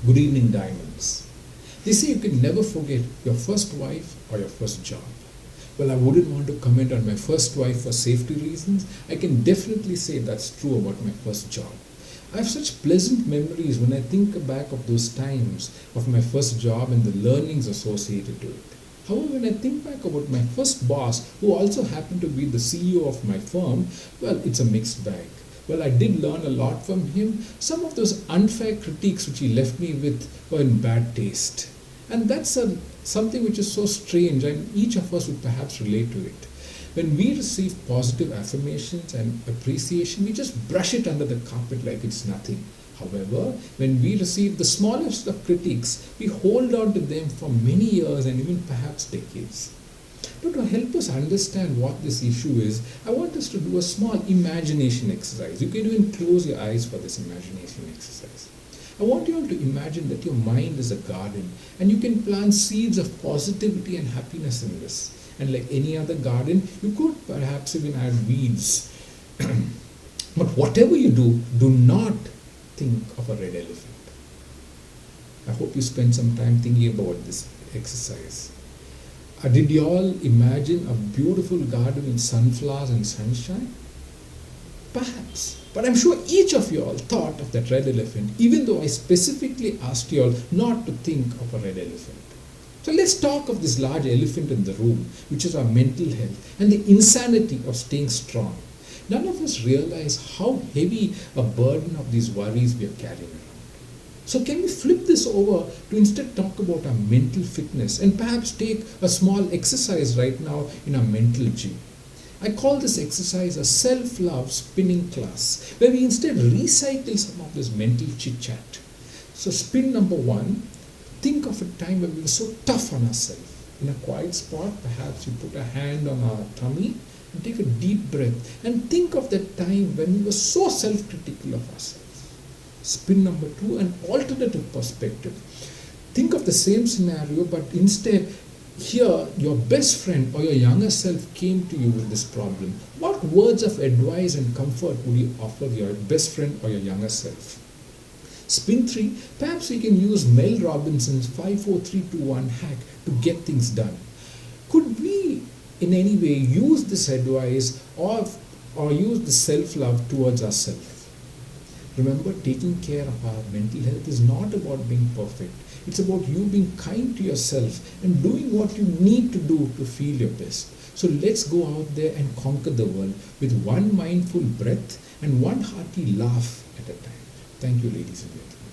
Good evening, diamonds. They say you can never forget your first wife or your first job. Well, I wouldn't want to comment on my first wife for safety reasons. I can definitely say that's true about my first job. I have such pleasant memories when I think back of those times of my first job and the learnings associated to it. However, when I think back about my first boss, who also happened to be the CEO of my firm, well, it's a mixed bag. Well, I did learn a lot from him. Some of those unfair critiques which he left me with were in bad taste. And that's something which is so strange, and each of us would perhaps relate to it. When we receive positive affirmations and appreciation, we just brush it under the carpet like it's nothing. However, when we receive the smallest of critiques, we hold on to them for many years and even perhaps decades. Now, to help us understand what this issue is, I want us to do a small imagination exercise. You can even close your eyes for this imagination exercise. I want you all to imagine that your mind is a garden and you can plant seeds of positivity and happiness in this. And like any other garden, you could perhaps even add weeds. But whatever you do, do not think of a red elephant. I hope you spend some time thinking about this exercise. Did you all imagine a beautiful garden with sunflowers and sunshine? Perhaps. But I'm sure each of you all thought of that red elephant, even though I specifically asked you all not to think of a red elephant. So let's talk of this large elephant in the room, which is our mental health and the insanity of staying strong. None of us realize how heavy a burden of these worries we are carrying around. So can we flip this over to instead talk about our mental fitness and perhaps take a small exercise right now in our mental gym? I call this exercise a self-love spinning class, where we instead recycle some of this mental chit-chat. So spin number one, think of a time when we were so tough on ourselves. In a quiet spot, perhaps you put a hand on our tummy and take a deep breath and think of that time when we were so self-critical of ourselves. Spin number two, an alternative perspective. Think of the same scenario, but instead here your best friend or your younger self came to you with this problem. What words of advice and comfort would you offer your best friend or your younger self? Spin 3, perhaps we can use Mel Robinson's 5-4-3-2-1 hack to get things done. Could we in any way use this advice or use the self-love towards ourselves? Remember, taking care of our mental health is not about being perfect. It's about you being kind to yourself and doing what you need to do to feel your best. So let's go out there and conquer the world with one mindful breath and one hearty laugh at a time. Thank you, ladies and gentlemen.